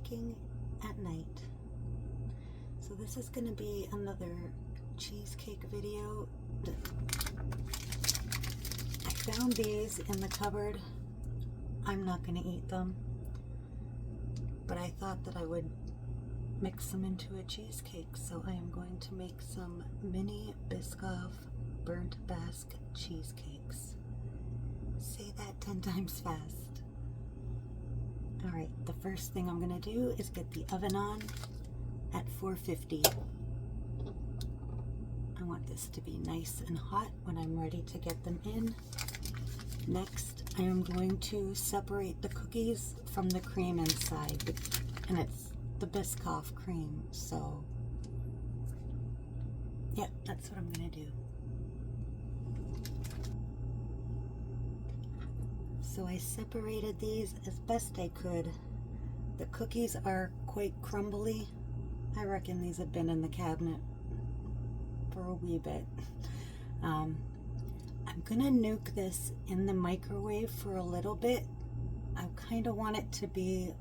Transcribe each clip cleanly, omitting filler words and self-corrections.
baking at night. So this is going to be another cheesecake video. I found these in the cupboard. I'm not going to eat them, but I thought that I would mix them into a cheesecake. So I am going to make some mini Biscoff burnt Basque cheesecakes. Say that 10 times fast. Alright, the first thing I'm going to do is get the oven on at 450. I want this to be nice and hot when I'm ready to get them in. Next, I am going to separate the cookies from the cream inside, and it's the Biscoff cream, so yeah, that's what I'm going to do. So I separated these as best I could. The cookies are quite crumbly. I reckon these have been in the cabinet for a wee bit. I'm gonna nuke this in the microwave for a little bit. I kind of want it to be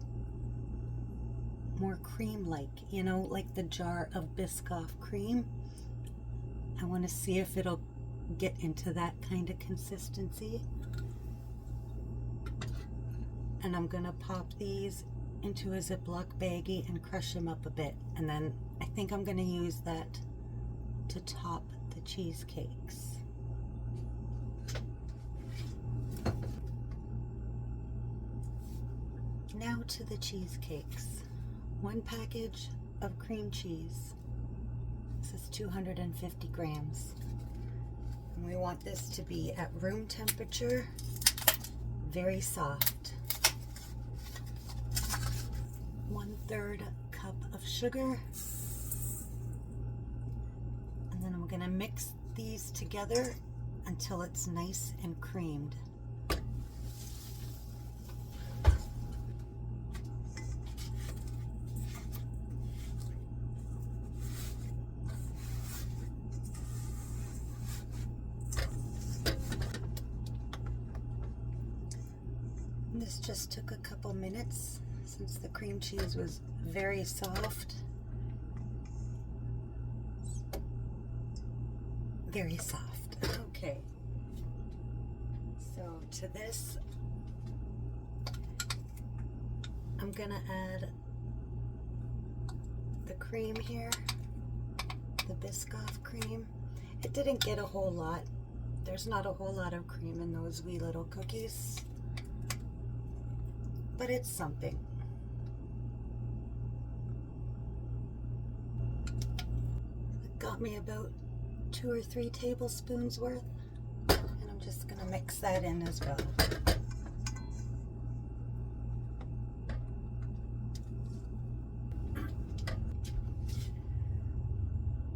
more cream-like, you know, like the jar of Biscoff cream. I want to see if it'll get into that kind of consistency. And I'm gonna pop these into a Ziploc baggie and crush them up a bit, and then I think I'm gonna use that to top the cheesecakes. Now to the cheesecakes. 1 package of cream cheese. This is 250 grams. And we want this to be at room temperature, very soft. 1/3 cup of sugar. And then I'm going to mix these together until it's nice and creamed. This just took a couple minutes since the cream cheese was very soft. Very soft. Okay. So to this, I'm gonna add the cream here, the Biscoff cream. It didn't get a whole lot. There's not a whole lot of cream in those wee little cookies, but it's something. It got me about 2 or 3 tablespoons worth, and I'm just going to mix that in as well.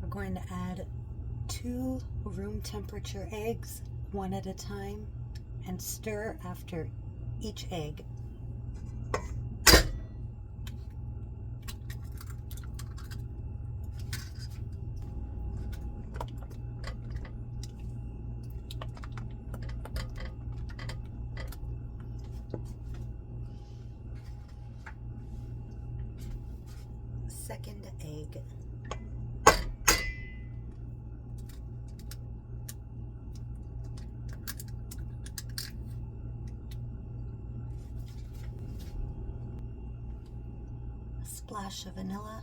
We're going to add 2 room temperature eggs, 1 at a time, and stir after each egg. Second egg. A splash of vanilla.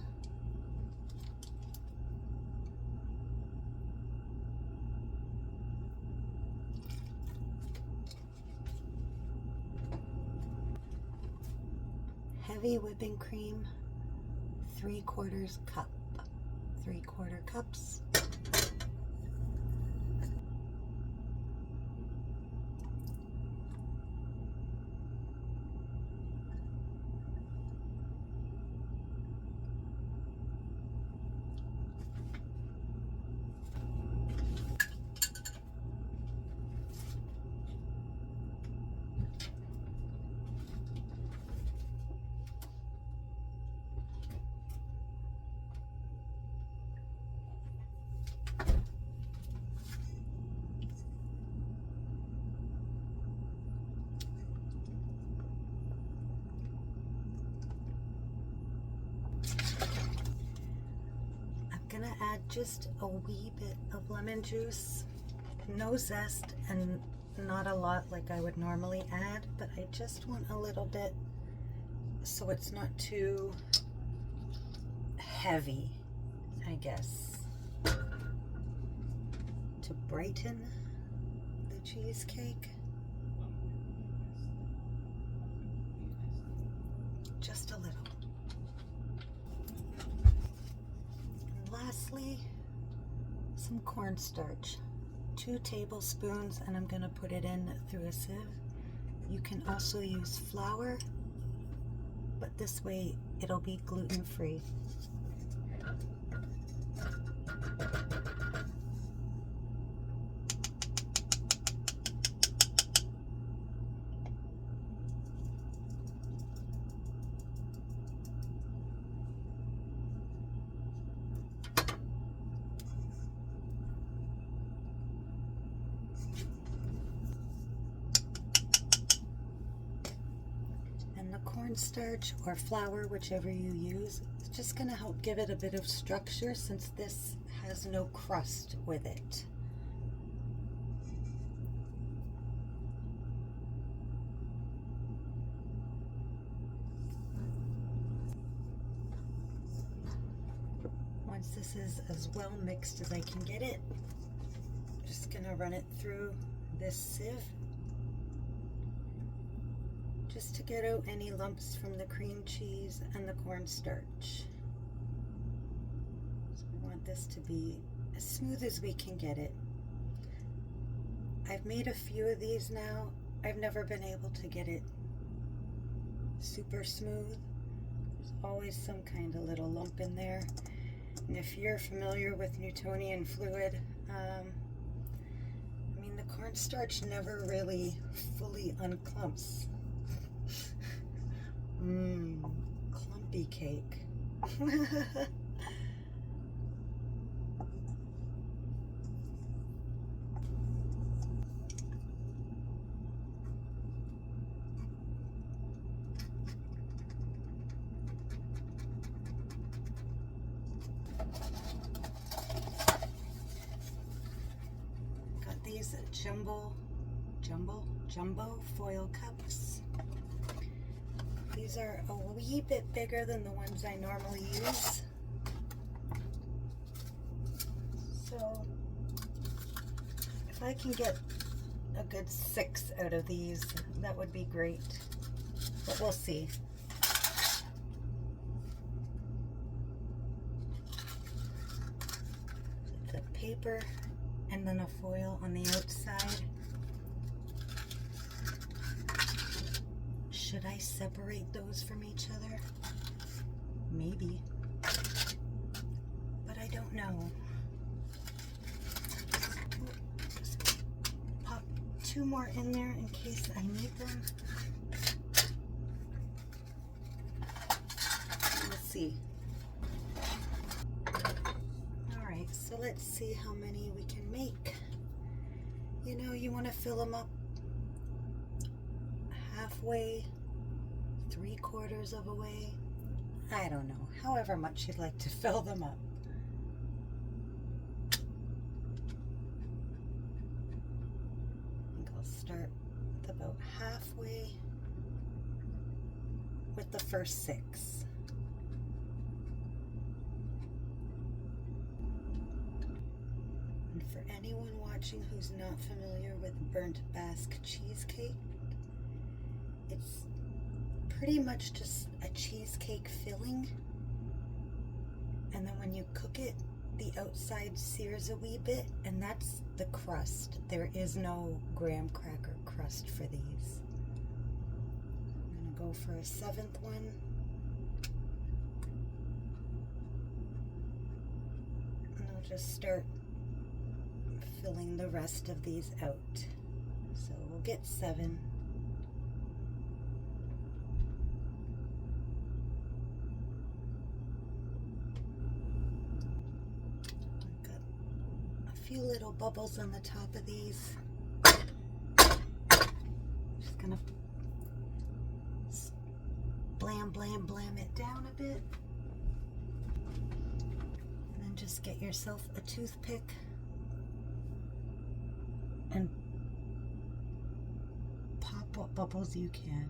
Heavy whipping cream. 3/4 cup. 3/4 cups. gonna add just a wee bit of lemon juice, no zest and not a lot like I would normally add, but I just want a little bit so it's not too heavy, I guess, to brighten the cheesecake. Just a little. And lastly, some cornstarch. 2 tablespoons, and I'm going to put it in through a sieve. You can also use flour, but this way it'll be gluten-free. Cornstarch or flour, whichever you use, it's just going to help give it a bit of structure since this has no crust with it. Once this is as well mixed as I can get it, I'm just going to run it through this sieve just to get out any lumps from the cream cheese and the cornstarch. So we want this to be as smooth as we can get it. I've made a few of these now. I've never been able to get it super smooth. There's always some kind of little lump in there. And if you're familiar with Newtonian fluid, I mean, the cornstarch never really fully unclumps. Clumpy cake. Got these jumbo foil cups. These are a wee bit bigger than the ones I normally use. So if I can get a good 6 out of these, that would be great. But we'll see. The paper and then a foil on the outside. Should I separate those from each other? Maybe. But I don't know. Just pop 2 more in there in case I need them. Let's see. Alright, so let's see how many we can make. You know, you want to fill them up halfway, 3/4 of a way. I don't know, however much you'd like to fill them up. I think I'll start with about halfway with the first 6. And for anyone watching who's not familiar with burnt Basque cheesecake, it's pretty much just a cheesecake filling, and then when you cook it, the outside sears a wee bit, and that's the crust. There is no graham cracker crust for these. I'm gonna go for a 7th one. And I'll just start filling the rest of these out. So we'll get 7. Few little bubbles on the top of these. Just gonna blam it down a bit, and then just get yourself a toothpick and pop what bubbles you can.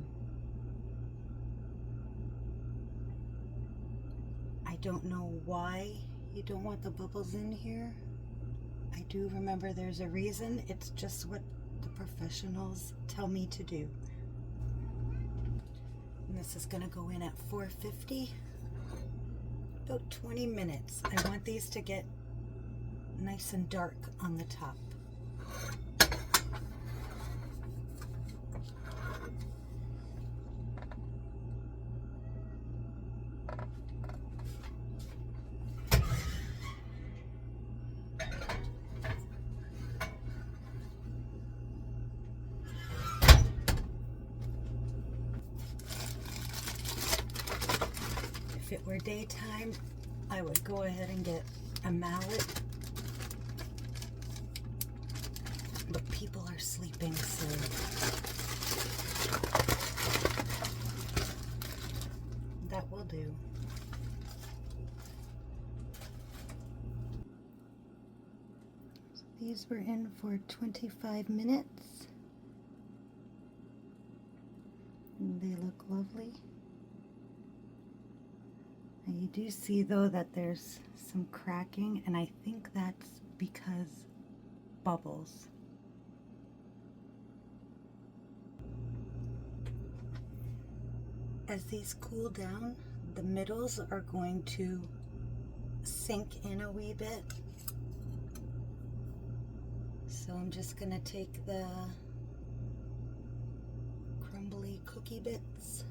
I don't know why you don't want the bubbles in here. I do remember there's a reason. It's just what the professionals tell me to do. And this is gonna go in at 450. About 20 minutes. I want these to get nice and dark on the top. If it were daytime, I would go ahead and get a mallet, but people are sleeping, so that will do. So these were in for 25 minutes, and they look lovely. And you do see though that there's some cracking, and I think that's because bubbles. As these cool down, the middles are going to sink in a wee bit. So I'm just gonna take the crumbly cookie bits.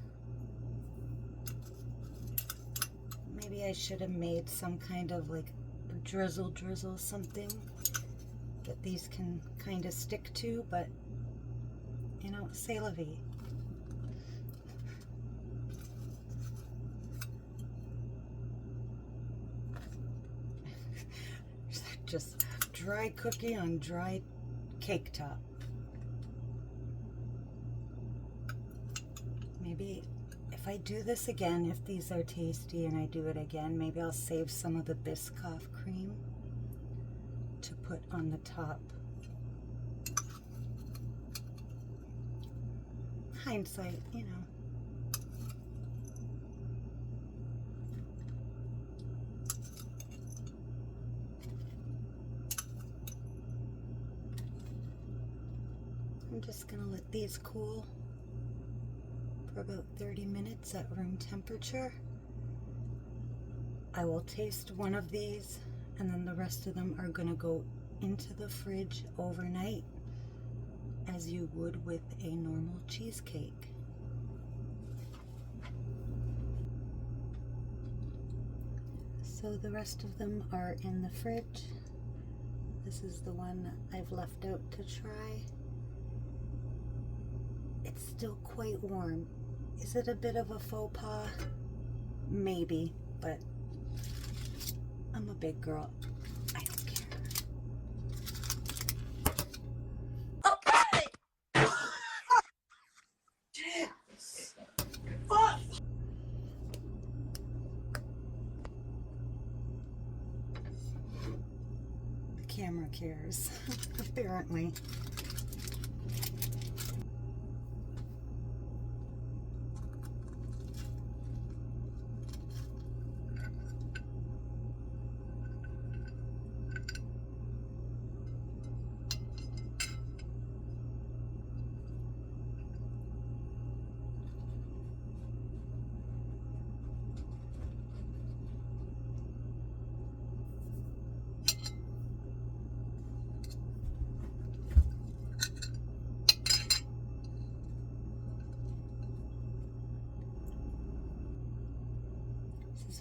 Maybe I should have made some kind of like drizzle something that these can kind of stick to, but you know, c'est la vie. Just dry cookie on dry cake top. Maybe if I do this again, if these are tasty and I do it again, maybe I'll save some of the Biscoff cream to put on the top. Hindsight, you know. I'm just gonna let these cool for about 30 minutes at room temperature. I will taste one of these, and then the rest of them are gonna go into the fridge overnight, as you would with a normal cheesecake. So the rest of them are in the fridge. This is the one I've left out to try. It's still quite warm. Is it a bit of a faux pas? Maybe, but I'm a big girl. I don't care. Okay! Fuck! The camera cares, apparently.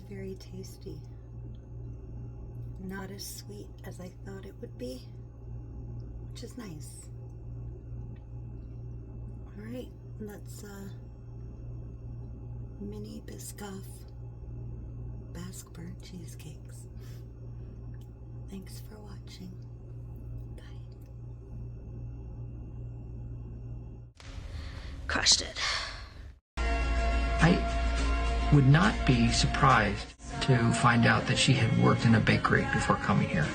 Very tasty. Not as sweet as I thought it would be, which is nice. Alright, that's mini Biscoff Basque bird cheesecakes. Thanks for watching. Bye. Crushed it. I would not be surprised to find out that she had worked in a bakery before coming here.